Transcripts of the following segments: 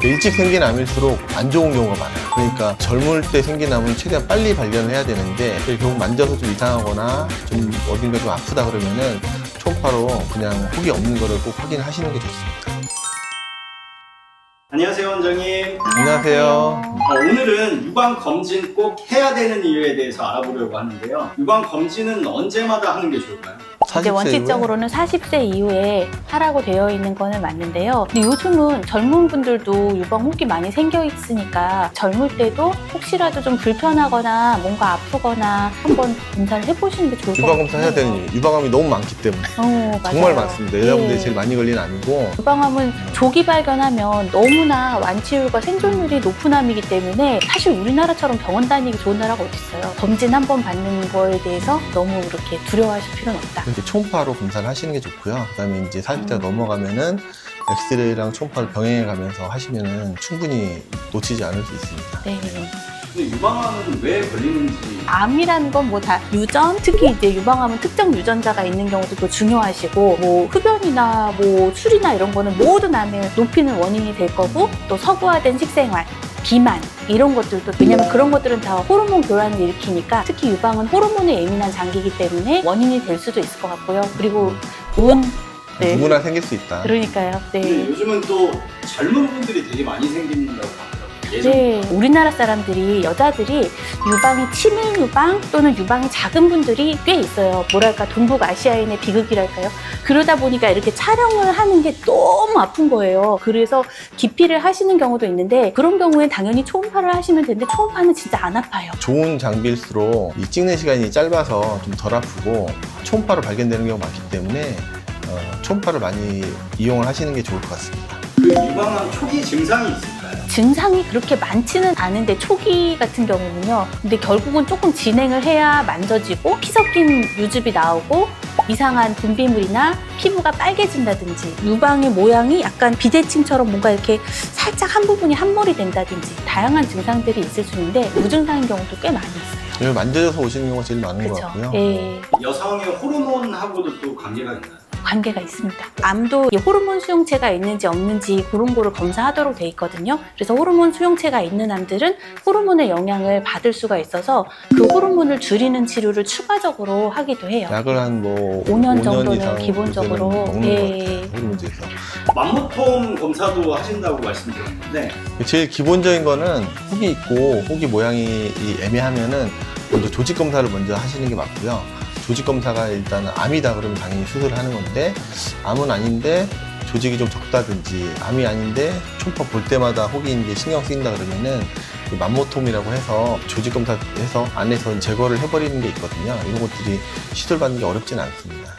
일찍 생긴 암일수록 안 좋은 경우가 많아요. 그러니까 젊을 때 생긴 암은 최대한 빨리 발견을 해야 되는데 결국 만져서 좀 이상하거나 좀 어딘가 좀 아프다 그러면은 초음파로 그냥 혹이 없는 거를 꼭 확인하시는 게 좋습니다. 안녕하세요, 원장님. 안녕하세요. 오늘은 유방검진 꼭 해야 되는 이유에 대해서 알아보려고 하는데요. 유방검진은 언제마다 하는 게 좋을까요? 이제 40세 원칙적으로는 40세 이후에 하라고 되어 있는 거는 맞는데요. 근데 요즘은 젊은 분들도 유방 혹이 많이 생겨 있으니까 젊을 때도 혹시라도 좀 불편하거나 뭔가 아프거나 한번 검사를 해보시는 게 좋을 것 같아요. 유방검사 해야 되는 이유, 유방암이 너무 많기 때문에 맞아요. 정말 많습니다. 여자분들이 예. 제일 많이 걸리는 암이고 유방암은 조기 발견하면 너무나 완치율과 생존율이 높은 암이기 때문에 사실 우리나라처럼 병원 다니기 좋은 나라가 어디 있어요. 검진 한 번 받는 거에 대해서 너무 그렇게 두려워하실 필요는 없다. 이렇게 초음파로 검사를 하시는 게 좋고요. 그다음에 이제 40대가 넘어가면은 엑스레이랑 초음파를 병행해 가면서 하시면은 충분히 놓치지 않을 수 있습니다. 네. 근데 유방암은 왜 걸리는지 암이라는 건 뭐 다 유전, 특히 이제 유방암은 특정 유전자가 있는 경우도 또 중요하시고 뭐 흡연이나 뭐 술이나 이런 거는 모든 암을 높이는 원인이 될 거고 또 서구화된 식생활, 비만 이런 것들도 왜냐면 그런 것들은 다 호르몬 교란을 일으키니까 특히 유방은 호르몬에 예민한 장기이기 때문에 원인이 될 수도 있을 것 같고요. 그리고 운 네. 누구나 생길 수 있다. 그러니까요. 근데 네. 요즘은 또 젊은 분들이 되게 많이 생긴다고 하더라고요. 예전 네, 우리나라 사람들이 여자들이 유방이 치밀 유방 또는 유방이 작은 분들이 꽤 있어요. 뭐랄까 동북아시아인의 비극이랄까요. 그러다 보니까 이렇게 촬영을 하는 게 너무 아픈 거예요. 그래서 기피를 하시는 경우도 있는데 그런 경우엔 당연히 초음파를 하시면 되는데 초음파는 진짜 안 아파요. 좋은 장비일수록 이 찍는 시간이 짧아서 좀 덜 아프고 초음파로 발견되는 경우가 많기 때문에 초음파를 많이 이용을 하시는 게 좋을 것 같습니다. 그 유방암 초기 증상이 있을까요? 증상이 그렇게 많지는 않은데 초기 같은 경우는요. 근데 결국은 조금 진행을 해야 만져지고 피 섞인 유즙이 나오고 이상한 분비물이나 피부가 빨개진다든지 유방의 모양이 약간 비대칭처럼 뭔가 이렇게 살짝 한 부분이 한몰이 된다든지 다양한 증상들이 있을 수 있는데 무증상인 경우도 꽤 많이 있어요. 여기 만져져서 오시는 경우가 제일 많은 것 그렇죠. 같고요. 예. 여성의 호르몬하고도 또 관계가 있나요? 관계가 있습니다. 암도 호르몬 수용체가 있는지 없는지 그런 거를 검사하도록 돼 있거든요. 그래서 호르몬 수용체가 있는 암들은 호르몬의 영향을 받을 수가 있어서 그 호르몬을 줄이는 치료를 추가적으로 하기도 해요. 약을 한 뭐 5년 5년 정도는 이상 기본적으로 먹는 예. 것 같아요. 호르몬제에서. 맘모톰 검사도 하신다고 말씀드렸는데 제일 기본적인 거는 혹이 있고 혹이 모양이 애매하면은 먼저 조직 검사를 먼저 하시는 게 맞고요. 조직 검사가 일단 암이다 그러면 당연히 수술을 하는 건데 암은 아닌데 조직이 좀 적다든지 암이 아닌데 초음파 볼 때마다 혹이 이제 신경 쓰인다 그러면은 맘모톰이라고 해서 조직 검사해서 안에서 제거를 해버리는 게 있거든요. 이런 것들이 시술받는 게 어렵진 않습니다.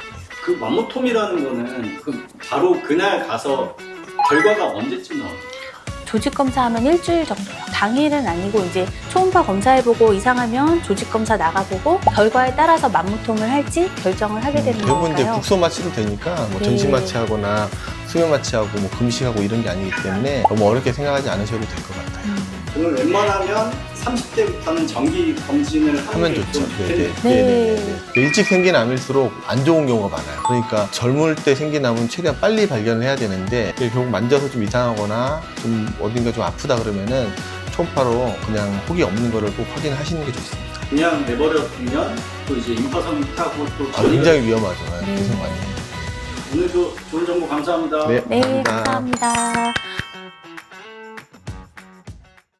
그 맘모톰이라는 거는 바로 그날 가서 결과가 언제쯤 나옵니까? 조직 검사하면 일주일 정도요. 당일은 아니고 이제 초음파 검사해보고 이상하면 조직 검사 나가보고 결과에 따라서 맘모톰을 할지 결정을 하게 되는 대부분 이제 거니까요. 국소 마취로 되니까 뭐 네. 전신 마취하거나 수면 마취하고 뭐 금식하고 이런 게 아니기 때문에 너무 어렵게 생각하지 않으셔도 될 것 같아요. 그러면 웬만하면 30대부터는 정기 검진을 하면 게 좋죠. 좀 좋겠네요. 네. 일찍 생긴 암일수록 안 좋은 경우가 많아요. 그러니까 젊을 때 생긴 암은 최대한 빨리 발견을 해야 되는데 결국 만져서 좀 이상하거나 좀 어딘가 좀 아프다 그러면은 초음파로 그냥 혹이 없는 거를 꼭 확인하시는 게 좋습니다. 그냥 내버려 두면 또 이제 임파선 타고 또 굉장히 위험하죠. 네. 고생 많이. 오늘도 좋은 정보 감사합니다. 네, 네, 감사합니다.